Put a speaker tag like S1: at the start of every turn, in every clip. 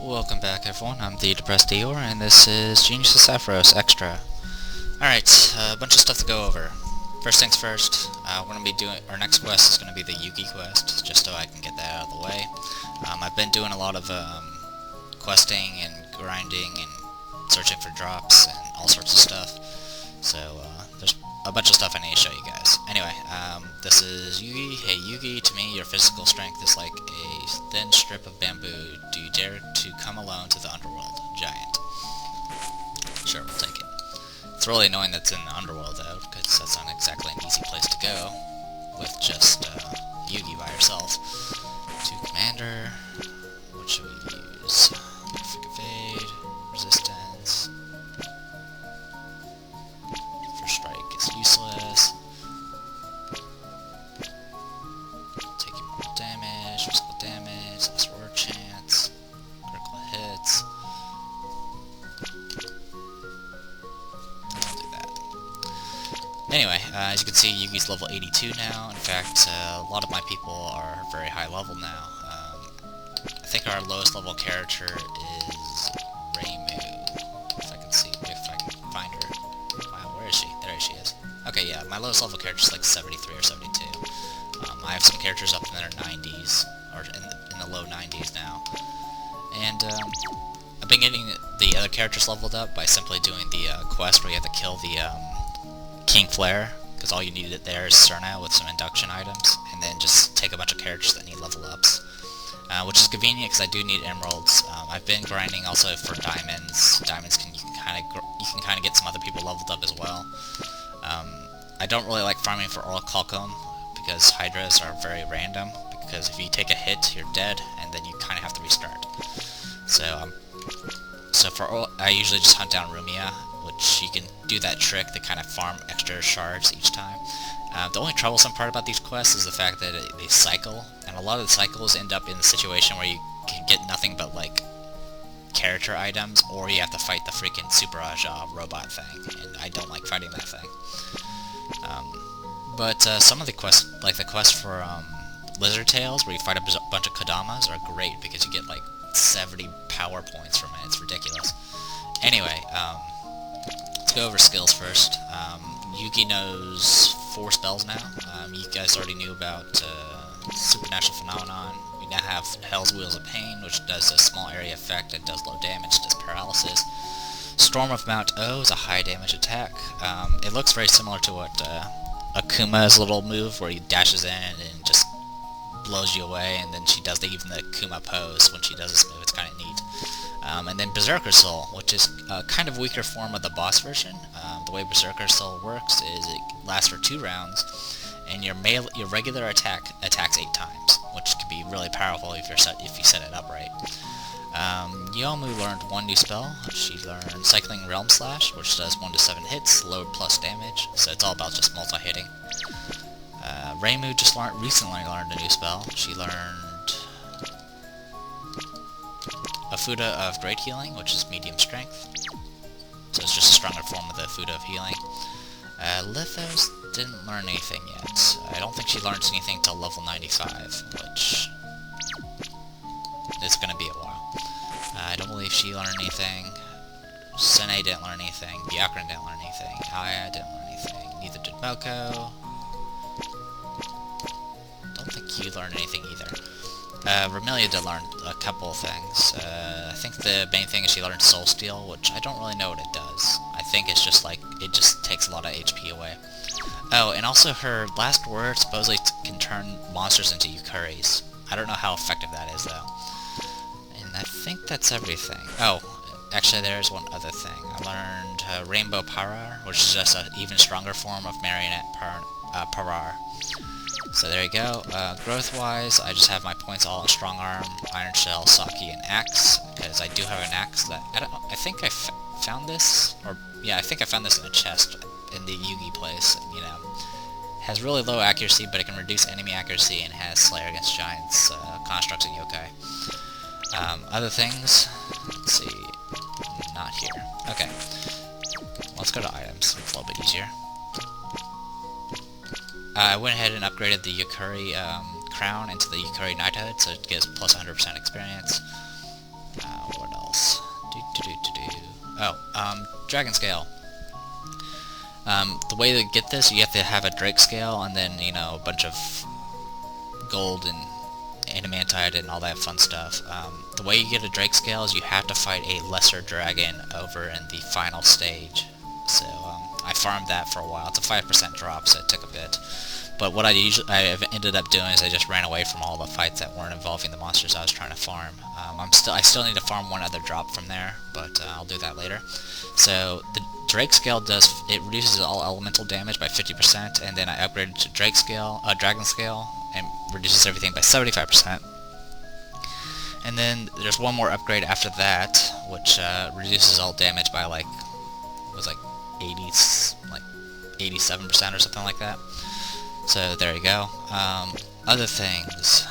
S1: Welcome back everyone, I'm the Depressed Eeyore, and this is Genius of Sappheiros Extra. Alright, a bunch of stuff to go over. First things first, we're going to be doing, our next quest is going to be the Yuugi quest, just so I can get that out of the way. I've been doing a lot of questing and grinding and searching for drops and all sorts of stuff. So, there's a bunch of stuff I need to show you guys. Anyway, this is Yuugi. Hey Yuugi, to me your physical strength is like a thin strip of bamboo. Do you dare to come alone to the underworld, giant? Sure, we'll take it. It's really annoying that's in the underworld though, because that's not exactly an easy place to go with just Yuugi by herself. To Commander, what should we use? Perfect Evade, Resistance. First Strike is useless. Taking more damage, physical damage, less word chance, critical hits. I'll do that. Anyway, as you can see, Yuugi's level 82 now. In fact, a lot of my people are very high level now. I think our lowest level character is if I can see, if I can find her. Wow, where is she? There she is. Okay, yeah, my lowest level character is like 73 or 72. I have some characters up in their 90s, or in the low 90s now. And I've been getting the other characters leveled up by simply doing the quest where you have to kill the King Flare, because all you need there is Cerna with some induction items, and then just take a bunch of characters that need level ups. Which is convenient because I do need emeralds. I've been grinding also for diamonds. Diamonds you can kind of get some other people leveled up as well. I don't really like farming for Orichalcum because Hydras are very random. Because if you take a hit, you're dead, and then you kind of have to restart. So I usually just hunt down Rumia, which you can do that trick to kind of farm extra shards each time. The only troublesome part about these quests is the fact that they cycle, and a lot of the cycles end up in the situation where you can get nothing but, like, character items, or you have to fight the freaking Super Aja robot thing, and I don't like fighting that thing. But some of the quests, like the quest for Lizard Tails, where you fight a bunch of Kodamas, are great, because you get, like, 70 power points from it. It's ridiculous. Anyway, let's go over skills first. Yuugi knows 4 spells now. You guys already knew about Supernatural Phenomenon. We now have Hell's Wheels of Pain, which does a small area effect and does low damage, does paralysis. Storm of Mount O is a high damage attack. It looks very similar to what Akuma's little move, where he dashes in and just blows you away, and then she does even the Akuma pose when she does this move. It's kind of neat. And then Berserker Soul, which is a kind of weaker form of the boss version. The way Berserker Soul works is it lasts for 2 rounds, and your regular attack attacks 8 times, which can be really powerful if you set it up right. Yomu learned 1 new spell. She learned Cycling Realm Slash, which does 1 to 7 hits, load plus damage, so it's all about just multi-hitting. Reimu just recently learned a new spell. She learned a Fuda of Great Healing, which is medium strength. So it's just a stronger form of the Fuda of Healing. Lithos didn't learn anything yet. I don't think she learns anything till level 95, which is going to be a while. I don't believe she learned anything. Sene didn't learn anything. Byakuran didn't learn anything. Aya didn't learn anything. Neither did Moko. Don't think you learned anything either. Remelia did learn a couple of things. I think the main thing is she learned Soul Steal, which I don't really know what it does. I think it's just like, it just takes a lot of HP away. Oh, and also her last word supposedly can turn monsters into Yukuris. I don't know how effective that is, though. And I think that's everything. Oh, actually there's one other thing. I learned Rainbow Parar, which is just an even stronger form of Marionette Parar. So there you go. Growth-wise, I just have my points all in Strong Arm, Iron Shell, Saki, and Axe, because I do have an Axe that, I think I found this, or, yeah, I think I found this in a chest in the Yuugi place, you know. Has really low accuracy, but it can reduce enemy accuracy, and has Slayer against Giants, Constructs, and Yokai. Other things, let's see, not here. Okay, let's go to items, it's a little bit easier. I went ahead and upgraded the Yukari crown into the Yukari knighthood, so it gives plus 100% experience. Dragon Scale. The way to get this, you have to have a Drake Scale, and then, you know, a bunch of gold and adamantite and all that fun stuff. The way you get a Drake Scale is you have to fight a lesser dragon over in the final stage. So, I farmed that for a while. It's a 5% drop, so it took a bit. But what I've ended up doing is I just ran away from all the fights that weren't involving the monsters I was trying to farm. I still need to farm one other drop from there, but I'll do that later. So the Drake Scale it reduces all elemental damage by 50%, and then I upgraded to Dragon Scale, and reduces everything by 75%. And then there's one more upgrade after that, which reduces all damage by like 87% or something like that. So there you go. Other things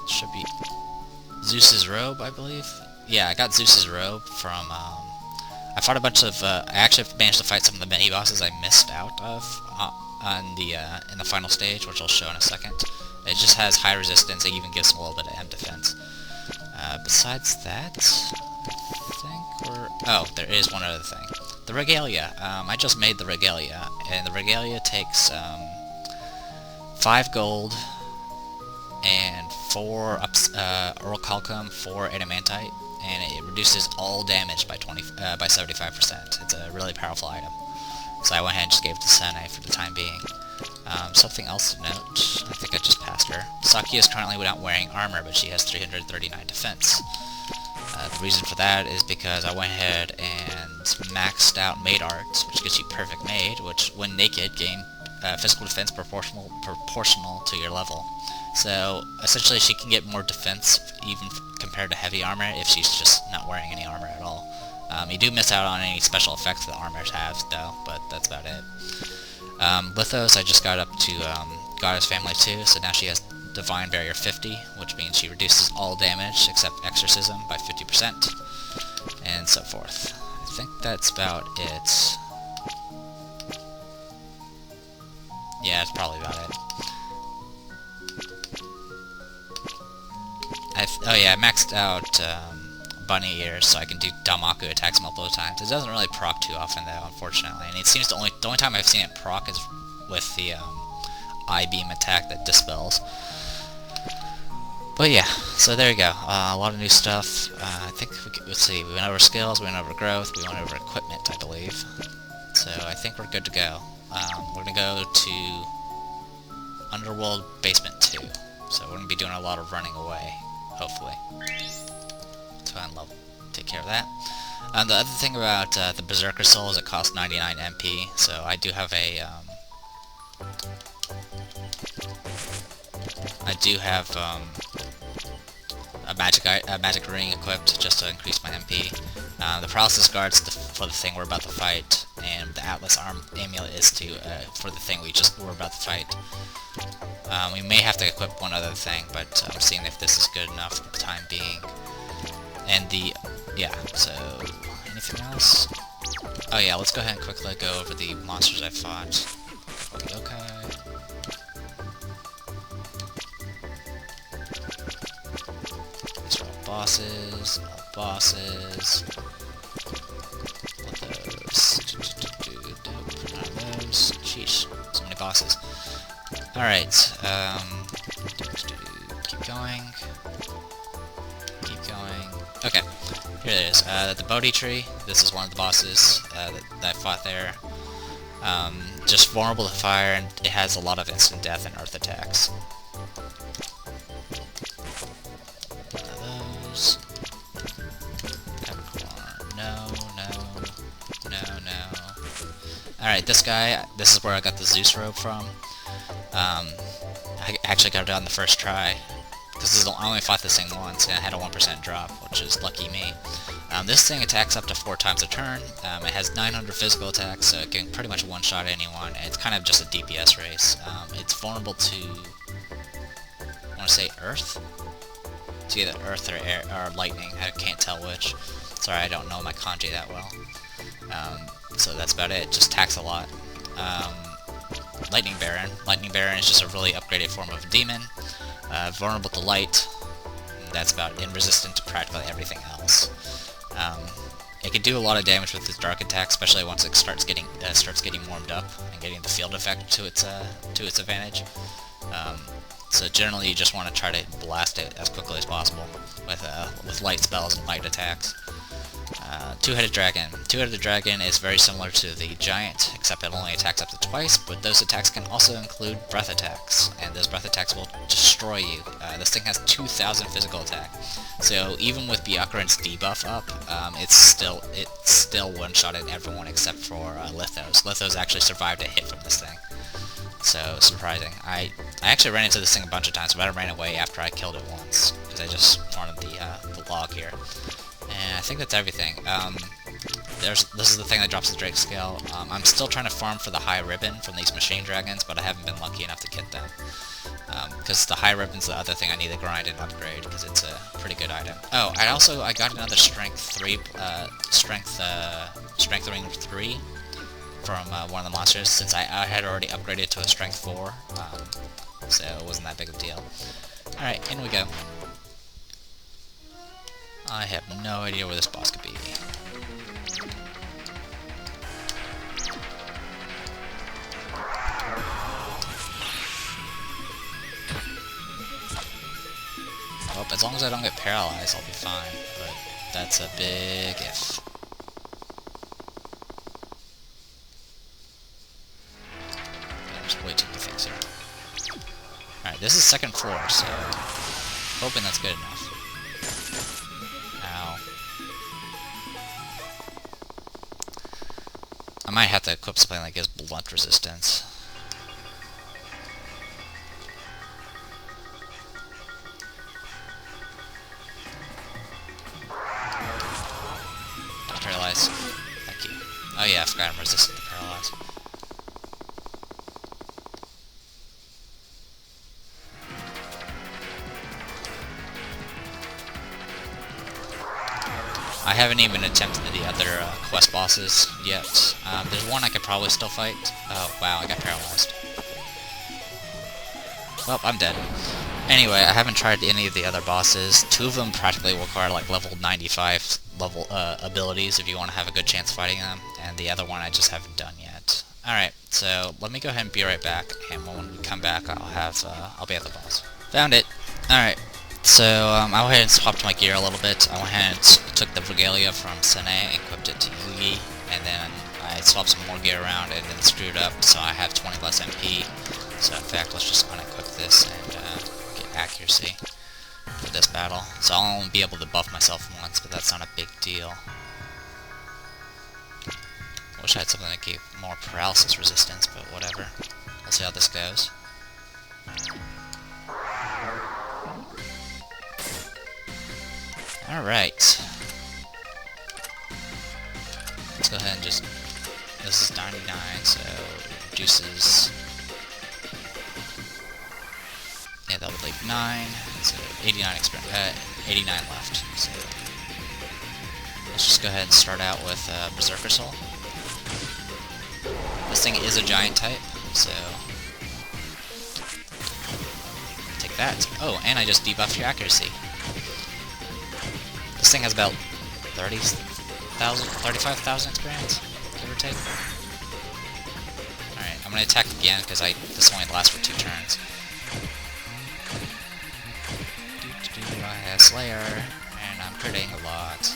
S1: should be Zeus's robe, I believe. Yeah, I got Zeus's robe from. I fought a bunch of. I actually managed to fight some of the mini bosses I missed out of in the final stage, which I'll show in a second. It just has high resistance. It even gives them a little bit of M defense. Besides that, there is one other thing. The Regalia. I just made the Regalia, and the Regalia takes 5 gold and 4 Orichalcum, 4 adamantite, and it reduces all damage by 75%. It's a really powerful item. So I went ahead and just gave it to Sene for the time being. Something else to note, I think I just passed her. Sakia is currently without wearing armor, but she has 339 defense. The reason for that is because I went ahead and maxed out Maid Arts, which gives you Perfect Maid, which, when naked, gain physical defense proportional to your level. So, essentially, she can get more defense, even compared to heavy armor, if she's just not wearing any armor at all. You do miss out on any special effects that armors have, though, but that's about it. Lithos, I just got up to Goddess Family 2, so now she has Divine Barrier 50, which means she reduces all damage except Exorcism by 50%, and so forth. I think that's about it. Yeah, that's probably about it. I maxed out Bunny Ears, so I can do Damaku attacks multiple times. It doesn't really proc too often, though, unfortunately, and it seems the only time I've seen it proc is with the I-beam attack that dispels. But yeah, so there you go. A lot of new stuff. I think let's see. We went over skills, we went over growth, we went over equipment, I believe. So I think we're good to go. We're gonna go to Underworld Basement 2. So we're gonna be doing a lot of running away, hopefully. So I'll take care of that. The other thing about the Berserker Soul is it costs 99 MP. So I do have a magic ring equipped just to increase my MP. The paralysis guard's for the thing we're about to fight, and the Atlas arm amulet is for the thing we're about to fight. We may have to equip one other thing, but I'm seeing if this is good enough for the time being. And so anything else? Oh yeah, let's go ahead and quickly go over the monsters I fought. Okay. These are all bosses. Those. Sheesh, so many bosses. Alright, keep going. Okay, here it is. The Bodhi Tree, this is one of the bosses that I fought there. Just vulnerable to fire, and it has a lot of instant death and earth attacks. One of those. Peppercorn. No. Alright, this is where I got the Zeus robe from. I actually got it on the first try. Because I only fought this thing once, and I had a 1% drop, which is lucky me. This thing attacks up to 4 times a turn. It has 900 physical attacks, so it can pretty much one-shot anyone. It's kind of just a DPS race. It's vulnerable to, I want to say, earth? It's either earth or air, or lightning. I can't tell which. Sorry, I don't know my kanji that well. So that's about it. It just attacks a lot. Lightning Baron. Lightning Baron is just a really upgraded form of a demon. Vulnerable to light. That's about it. Resistant to practically everything else. It can do a lot of damage with its dark attack, especially once it starts getting warmed up and getting the field effect to its advantage. So generally, you just want to try to blast it as quickly as possible with light spells and light attacks. Two-headed dragon. Two-headed dragon is very similar to the giant, except it only attacks up to twice, but those attacks can also include breath attacks, and those breath attacks will destroy you. This thing has 2,000 physical attack, so even with Byakuran's debuff up, it's still one-shotted everyone except for Lithos. Lithos actually survived a hit from this thing, so surprising. I actually ran into this thing a bunch of times, but I ran away after I killed it once, because I just wanted the log here. And I think that's everything. This is the thing that drops the Drake scale. I'm still trying to farm for the high ribbon from these machine dragons, but I haven't been lucky enough to get them. Because the high ribbon's the other thing I need to grind and upgrade, because it's a pretty good item. Oh, I got another strength 3, strength ring 3 from one of the monsters, since I had already upgraded to a strength 4, so it wasn't that big of a deal. Alright, in we go. I have no idea where this boss could be. Well, as long as I don't get paralyzed, I'll be fine, but that's a big if. There's way too many things here. Alright, this is second floor, so hoping that's good enough. I might have to equip something that gives blunt resistance. Don't paralyze. Thank you. Oh yeah, I forgot I'm resistant to paralyze. I haven't even attempted the other quest bosses yet. There's one I could probably still fight. Oh, wow, I got paralyzed. Well, I'm dead. Anyway, I haven't tried any of the other bosses. 2 of them practically require like level 95 level abilities if you want to have a good chance fighting them, and the other one I just haven't done yet. Alright, so let me go ahead and be right back, and when we come back I'll be at the boss. Found it! Alright. So, I went ahead and swapped my gear a little bit. I went ahead and took the regalia from Sene and equipped it to Yuugi, and then I swapped some more gear around and then screwed up, so I have 20 less MP. So in fact, let's just unequip this and get accuracy for this battle. So I'll only be able to buff myself once, but that's not a big deal. Wish I had something that gave more paralysis resistance, but whatever. We'll see how this goes. Alright. Let's go ahead and just... This is 99, so it reduces... Yeah, that would leave 9, so 89 left. So let's just go ahead and start out with Berserker Soul. This thing is a giant type, so... Take that. Oh, and I just debuffed your accuracy. This thing has about 35,000 experience, give or take. Alright, I'm gonna attack again, because this only lasts for 2 turns. I have Slayer, and I'm critting a lot.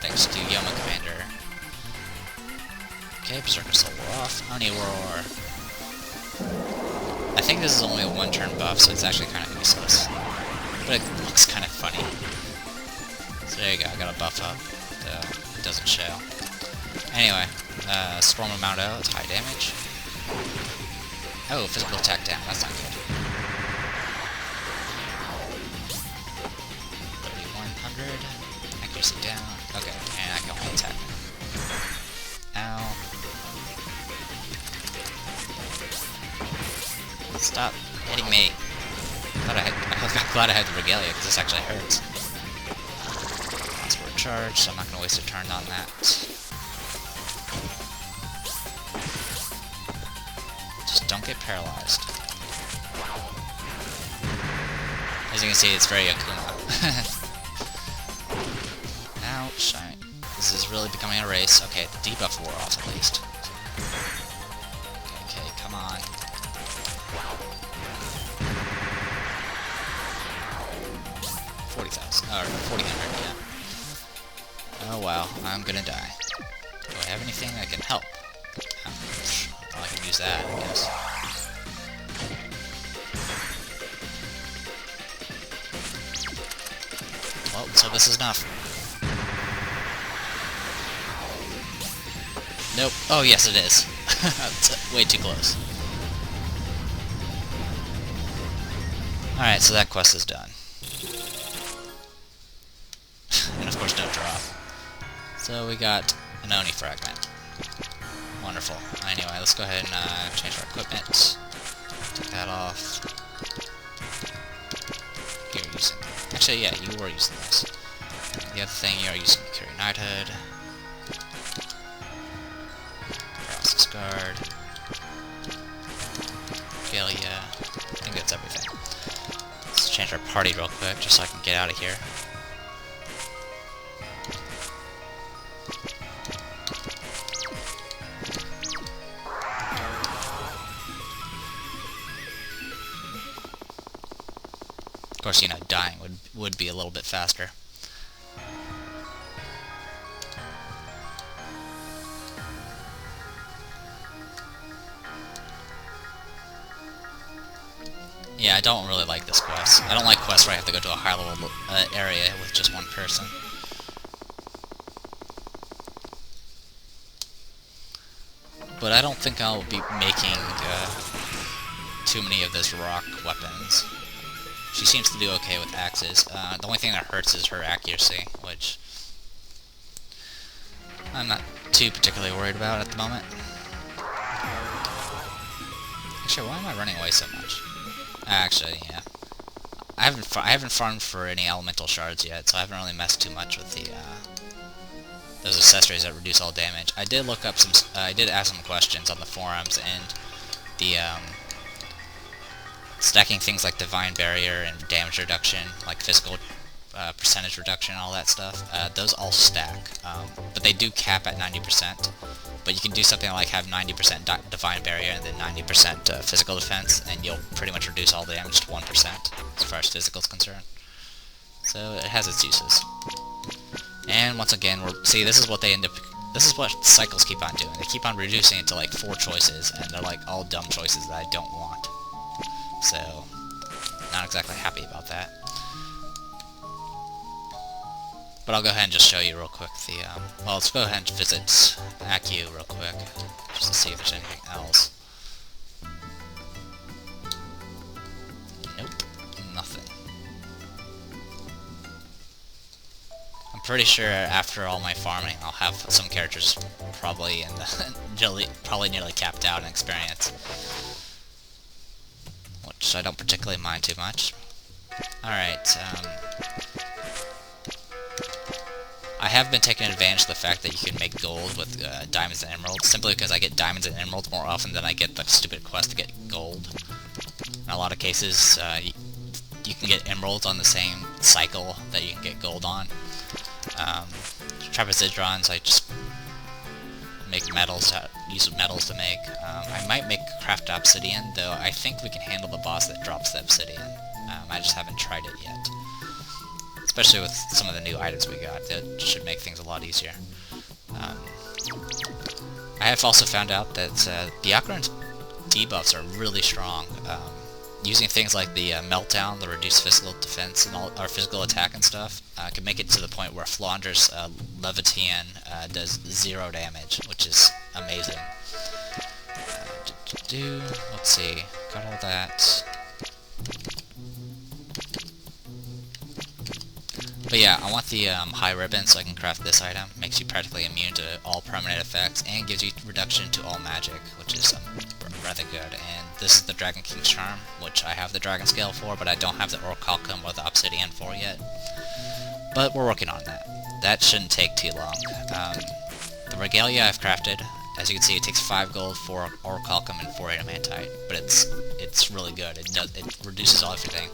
S1: Thanks to Yoma Commander. Okay, Berserker Soul off. Oni Roar. I think this is only a 1-turn buff, so it's actually kind of useless. But it looks kind of funny. So there you go, I got a buff up, though it doesn't show. Anyway, Storm of Mount O, it's high damage. Oh, physical attack down, that's not good. 3100, accuracy down. Okay, and I can only attack. Ow. Stop hitting me. I'm glad I had the regalia, because this actually hurts. Charge, so I'm not going to waste a turn on that. Just don't get paralyzed. As you can see, it's very Akuma. Ouch. This is really becoming a race. Okay, the debuff wore off at least. Okay, come on. Or 4000, yeah. Oh wow, I'm gonna die. Do I have anything that can help? Well, I can use that, I guess. Well, so this is enough. Nope. Oh, yes, it is. It's way too close. Alright, so that quest is done. And of course, no drop. So we got an Oni fragment. Wonderful. Anyway, let's go ahead and change our equipment. Take that off. You're using... Actually, yeah, you were using this. The other thing, you're using Carry Knighthood. Paralysis Guard. Galia. I think that's everything. Let's change our party real quick, just so I can get out of here. Of course, you know, dying would be a little bit faster. Yeah, I don't really like this quest. I don't like quests where I have to go to a high level area with just one person. But I don't think I'll be making too many of those rock weapons. She seems to do okay with axes. The only thing that hurts is her accuracy, which I'm not too particularly worried about at the moment. Actually, why am I running away so much? Actually, yeah. I haven't farmed for any elemental shards yet, so I haven't really messed too much with the those accessories that reduce all damage. I did look up some. I did ask some questions on the forums, and the stacking things like Divine Barrier and damage reduction, like physical percentage reduction and all that stuff, those all stack. But they do cap at 90%. But you can do something like have 90% Divine Barrier and then 90% physical defense, and you'll pretty much reduce all the damage to 1% as far as physical is concerned. So it has its uses. And once again, see, this is what they end up. This is what cycles keep on doing. They keep on reducing it to like 4 choices, and they're like all dumb choices that I don't want. So, not exactly happy about that. But I'll go ahead and just show you real quick the, well, let's go ahead and visit Accu real quick, just to see if there's anything else. Nope, nothing. I'm pretty sure after all my farming, I'll have some characters probably in the probably nearly capped out in experience, which I don't particularly mind too much. Alright, I have been taking advantage of the fact that you can make gold with diamonds and emeralds, simply because I get diamonds and emeralds more often than I get the stupid quest to get gold. In a lot of cases, you can get emeralds on the same cycle that you can get gold on. Trapezoidrons, I just make metals, use metals to make. I might make craft obsidian, though I think we can handle the boss that drops the obsidian. I just haven't tried it yet. Especially with some of the new items we got, that should make things a lot easier. I have also found out that the Ocarin's debuffs are really strong. Using things like the Meltdown, the reduced physical defense, and all, or physical attack and stuff, can make it to the point where Flaunder's Levitian does 0 damage, which is amazing. Let's see, got all that. But yeah, I want the high ribbon so I can craft this item. Makes you practically immune to all permanent effects, and gives you reduction to all magic, which is rather good. And this is the Dragon King's Charm, which I have the Dragon Scale for, but I don't have the Orichalcum or the Obsidian for yet. But we're working on that. That shouldn't take too long. The Regalia I've crafted. As you can see, it takes 5 gold, 4 Orichalcum, and 4 adamantite. But it's really good. It reduces all everything.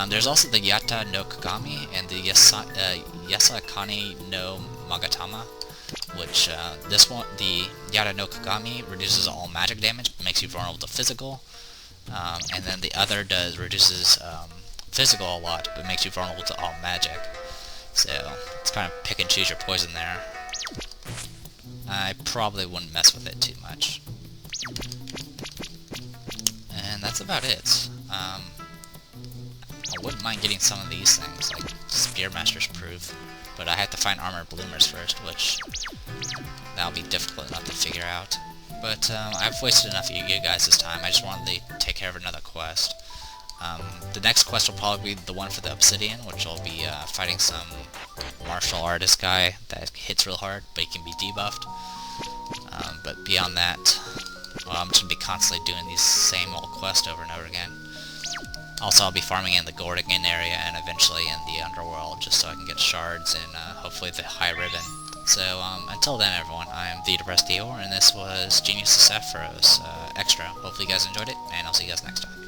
S1: There's also the Yata no Kagami and the Yasakani no Magatama, which this one, the Yata no Kagami, reduces all magic damage, makes you vulnerable to physical, and then the other reduces physical a lot, but makes you vulnerable to all magic. So it's kind of pick and choose your poison there. I probably wouldn't mess with it too much. And that's about it. I wouldn't mind getting some of these things, like Spearmaster's Proof, but I have to find Armored Bloomers first, which that'll be difficult enough to figure out. But I've wasted enough of you guys' time. I just wanted to take care of another quest. The next quest will probably be the one for the Obsidian, which will be fighting some martial artist guy that hits real hard, but he can be debuffed. But beyond that, well, I'm just going to be constantly doing these same old quests over and over again. Also, I'll be farming in the Gordigan area and eventually in the Underworld, just so I can get shards and hopefully the High Ribbon. So, until then, everyone, I'm the Depressed Eeyore, and this was Genius of Sappheiros Extra. Hopefully you guys enjoyed it, and I'll see you guys next time.